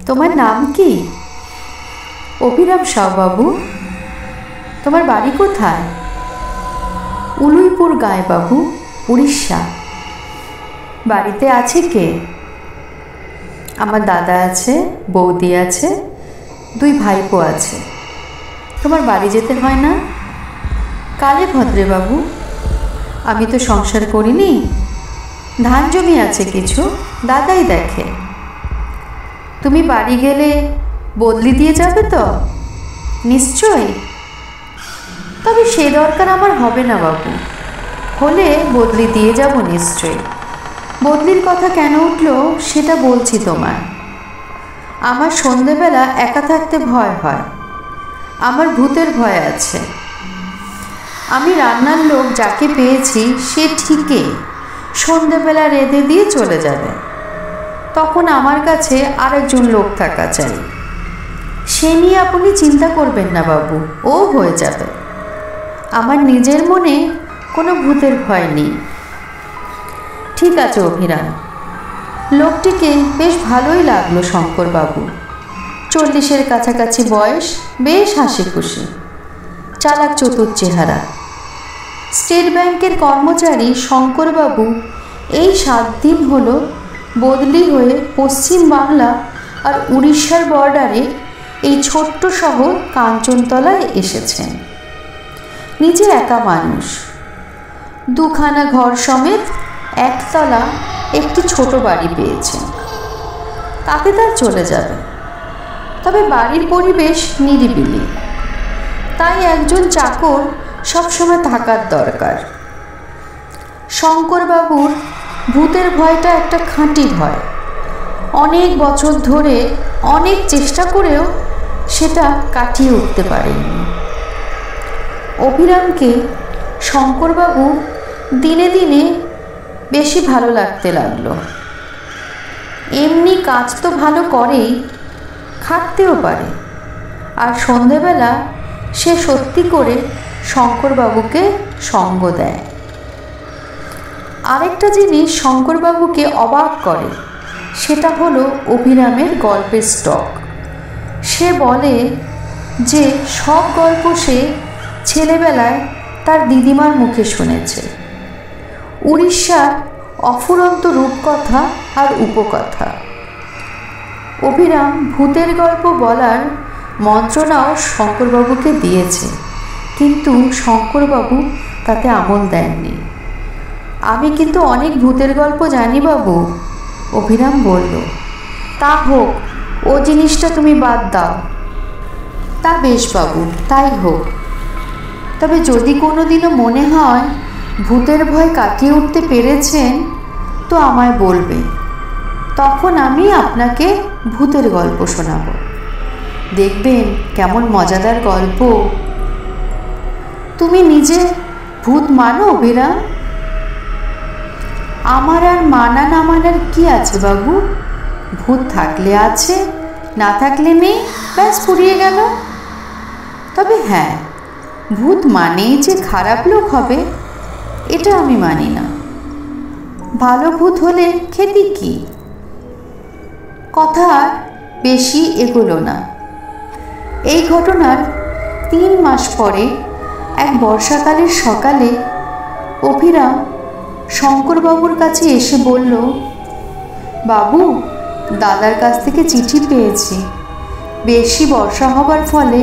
তোমার নাম কি? অভিরাম সাউ বাবু। তোমার বাড়ি কোথায়? উলুইপুর গাঁয়ে বাবু, উড়িষ্যা। বাড়িতে আছে কে? আমার দাদা আছে, বৌদি আছে, 2 ভাইপো আছে। তোমার বাড়ি যেতে হয় না? কালে ভদ্রে বাবু। আমি তো সংসার করিনি, ধান জমি আছে কিছু, দাদাই দেখে। তুমি বাড়ি গেলে বদলি দিয়ে যাবে তো? নিশ্চয়। তবে সে দরকার আমার হবে না বাবু, হলে বদলি দিয়ে যাব নিশ্চয়ই। বদলির কথা কেন উঠলো সেটা বলছি তোমায়। আমার সন্ধেবেলা একা থাকতে ভয় হয়, আমার ভূতের ভয় আছে। আমি রান্নার লোক যাকে পেয়েছি সে ঠিকই সন্ধেবেলা রেঁধে দিয়ে চলে যাবে, তখন আমার কাছে আরেকজন লোক থাকা চাই। সে নিয়ে আপনি চিন্তা করবেন না বাবু, ও হয়ে যাবে। আমার নিজের মনে কোনো ভূতের ভয় নেই। ঠিক আছে অভিরাম। লোকটিকে বেশ ভালোই লাগলো শঙ্করবাবু। 40-এর কাছাকাছি বয়স, বেশ হাসি খুশি, চালাক চতুর চেহারা। স্টেট ব্যাংকের কর্মচারী শঙ্করবাবু এই 7 দিন হলো বদলি হয়ে পশ্চিম বাংলা আর উড়িষ্যার বর্ডারে এই ছোট্ট শহর কাঞ্চনতলায় এসেছেন। নিজে একা মানুষ, 2খানা ঘর সমেত একতলা একটি ছোট বাড়ি পেয়েছেন। তাতে তার চলে যাবে। তবে বাড়ির পরিবেশ নিরিবিলি, তাই একজন চাকর সবসময় থাকার দরকার। শঙ্করবাবুর ভূতের ভয়টা একটা খাঁটি ভয়। অনেক বছর ধরে অনেক চেষ্টা করেও সেটা কাটিয়ে উঠতে পারেননি। অভিরামকে শঙ্করবাবু দিনে দিনে বেশি ভালো লাগতে লাগলো। এমনি কাজ তো ভালো করেই, খাটতেও পারে। আর সন্ধেবেলা সে সত্যি করে শঙ্করবাবুকে সঙ্গ দেয়। আরেকটা জিনিস শঙ্করবাবুকে অবাক করে, সেটা হলো অভিরামের গল্পের স্টক। সে বলে যে সব গল্প সে ছেলেবেলায় তার দিদিমার মুখে শুনেছে। উড়িষ্যার অফুরন্ত রূপকথা আর উপকথা। অভিরাম ভূতের গল্প বলার মন্ত্রণাও শঙ্করবাবুকে দিয়েছে, কিন্তু শঙ্করবাবু তাতে আমল দেননি। আমি কিন্তু অনেক ভূতের গল্প জানি বাবু, অভিরাম বলল। তা হোক, ও জিনিসটা তুমি বাদ দাও। তা বেশ বাবু, তাই হোক। তবে যদি কোনো দিনও মনে হয় ভূতের ভয় কাটিয়ে উঠতে পেরেছেন তো আমায় বলবে, তখন আমি আপনাকে ভূতের গল্প শোনাব। দেখবেন কেমন মজাদার গল্প। তুমি নিজে ভূত মানো অভিরাম? আমার আর মানা না মানার কি আছে বাবু? ভূত থাকলে আছে, না থাকলে নেই, ব্যাস ফুরিয়ে গেল। তবে হ্যাঁ, ভূত মানেই যে খারাপ লোক হবে এটা আমি মানি না। ভালো ভূত হলে খেতি কি? কথা বেশি এগোলো না। এই ঘটনার 3 মাস পরে এক বর্ষাকালের সকালে অভিরাম শঙ্করবাবুর কাছে এসে বলল, বাবু, দাদার কাছ থেকে চিঠি পেয়েছি। বেশি বর্ষা হবার ফলে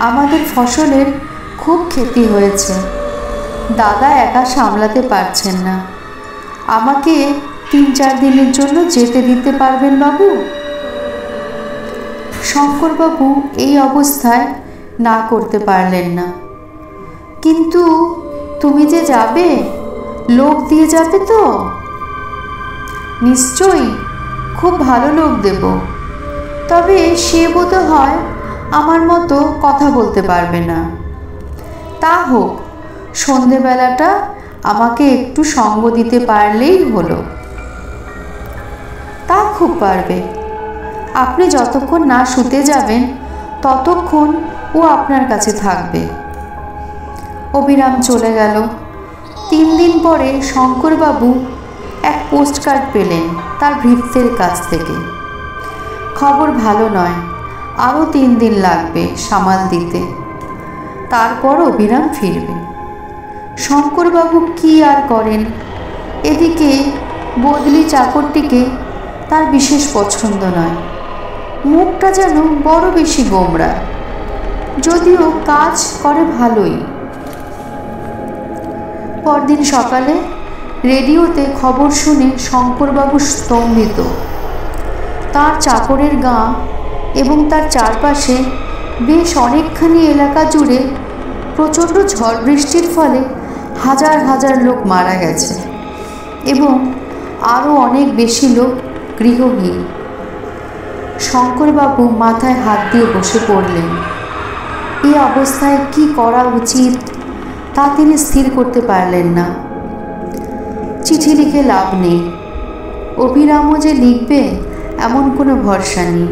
আমাদের ফসলের খুব ক্ষতি হয়েছে। দাদা একা সামলাতে পারছেন না। আমাকে 3-4 দিনের জন্য যেতে দিতে পারবেন বাবু? শঙ্করবাবু এই অবস্থায় না করতে পারলেন না। কিন্তু তুমি যে যাবে, লোক দিয়ে যাবে তো? নিশ্চয়ই, খুব ভালো লোক দেব। তবে সে বোধ হয় আমার মতো কথা বলতে পারবে না। তা হোক, সন্ধেবেলাটা আমাকে একটু সঙ্গ দিতে পারলেই হলো। তা খুব পারবে। আপনি যতক্ষণ না শুতে যাবেন ততক্ষণ ও আপনার কাছে থাকবে। অভিরাম চলে গেল। 3 দিন পরে শঙ্করবাবু এক পোস্টকার্ড পেলেন তার ভৃত্যের কাছ থেকে। খবর ভালো নয়, আরও 3 দিন লাগবে সামাল দিতে, তারপর অভিরাম ফিরবে। শঙ্করবাবু কি আর করেন, এদিকে বদলি চাকরটিকে তার বিশেষ পছন্দ নয়, মুখটা যেন বড় বেশি গোমরা, যদিও কাজ করে ভালোই। পরদিন সকালে রেডিওতে খবর শুনে শঙ্করবাবু স্তম্ভিত। তার চাকরের গাঁ এবং তার চারপাশে বেশ অনেকখানি এলাকা জুড়ে প্রচণ্ড ঝড় বৃষ্টির ফলে হাজার হাজার লোক মারা গেছে এবং আরও অনেক বেশি লোক গৃহহীন। শঙ্করবাবু মাথায় হাত দিয়ে বসে পড়লেন। এই অবস্থায় কি করা উচিত তা তিনি স্থির করতে পারলেন না। চিঠি লিখে লাভ নেই, অভিরামও যে লিখবে এমন কোনো ভরসা নেই।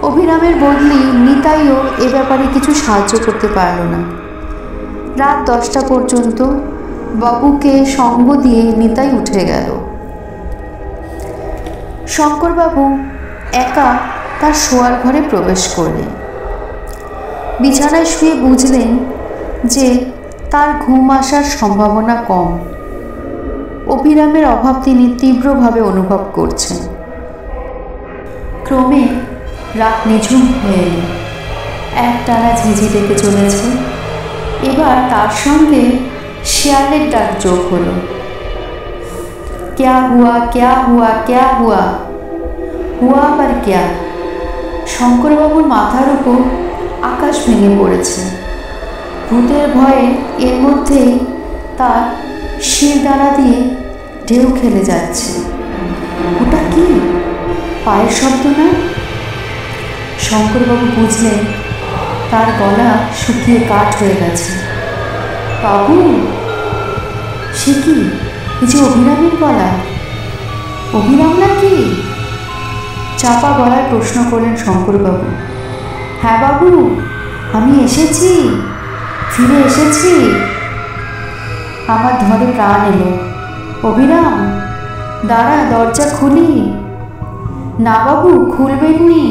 অভিরামের বদলি নিতাইও এ ব্যাপারে কিছু সাহায্য করতে পারল না। রাত 10টা পর্যন্ত বাবুকে সঙ্গ দিয়ে নিতাই উঠে গেল। শঙ্করবাবু একা তার শোয়ার ঘরে প্রবেশ করলেন। বিছানায় শুয়ে বুঝলেন যে তার ঘুম আসার সম্ভাবনা কম। অভিরামের অভাব তিনি তীব্রভাবে অনুভব করছেন। ক্রমে রাত নিঝুম হয়ে এল। একটানা ঝিঝি ডেকে চলেছে। এবার তার সঙ্গে শিয়ালের ডাক যোগ হলো। ক্যা হুয়া ক্যা হুয়া ক্যা হুয়া, হুয়া আবার ক্যা? শঙ্করবাবুর মাথার উপর আকাশ ভেঙে পড়েছে। ভূতের ভয়ে এর মধ্যেই তার শিরদাঁড়া দিয়ে ঢেউ খেলে যাচ্ছে। ওটা কি? পায়ের শব্দ না? শঙ্করবাবু বুঝলেন তার গলা শুকিয়ে কাঠ হয়ে গেছে। বাবু! সে কি? এই যে অভিরামের গলা। অভিরাম নাকি? চাপা গলায় প্রশ্ন করলেন শঙ্করবাবু। হ্যাঁ বাবু, আমি এসেছি, ফিরে এসেছি। আমার ধরে প্রাণ এলো। অভিরাম, দাঁড়া, দরজা খুলি। না বাবু, খুলবেননি।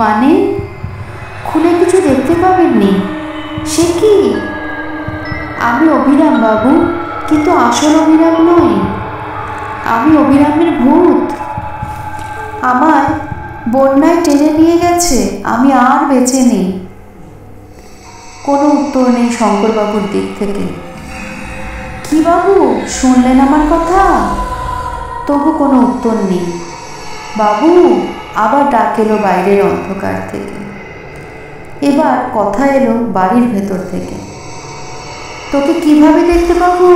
মানে? খুলে কিছু দেখতে পাবেননি? সে কি? আমি অভিরাম বাবু, কিন্তু আসল অভিরাম নই। আমি অভিরামের ভূত। আমার বন্যায় টেনে নিয়ে গেছে, আমি আর বেঁচে নেই। কোনো উত্তর নেই শঙ্করবাবুর দিক থেকে। কি বাবু, শুনলেন আমার কথা? তবু কোনো উত্তর নেই। বাবু! আবার ডাক এলো বাইরের অন্ধকার থেকে। এবার কথা এলো বাড়ির ভেতর থেকে। তোকে কিভাবে দেখতে পাবো?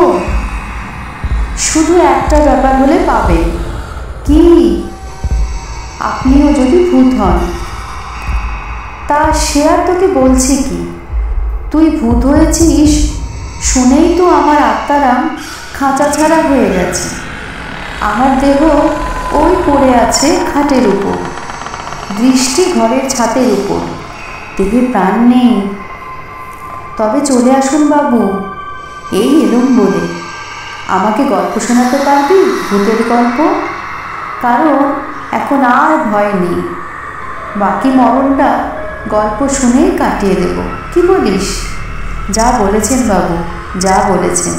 শুধু একটা ব্যাপার হলে পাবে। কি? আপনিও যদি ভূত হন। তা সে আর তোকে বলছি কি, তুই ভূত হয়েছিস শুনেই তো আমার আত্মারাম খাঁচা ছাড়া হয়ে গেছে। আমার দেহ ওই পড়ে আছে খাটের উপর, দৃষ্টি ঘরের ছাদের উপর, দেহে প্রাণ নেই। তবে চলে আসুন বাবু, এই এলুম বলে। আমাকে গল্প শোনাতে পারবি, ভূতের গল্প? কারণ এখন আর ভয় নেই। বাকি মরণটা গল্প শুনেই কাটিয়ে দেব। কি বলিস? যা বলেছেন বাবু, যা বলেছেন।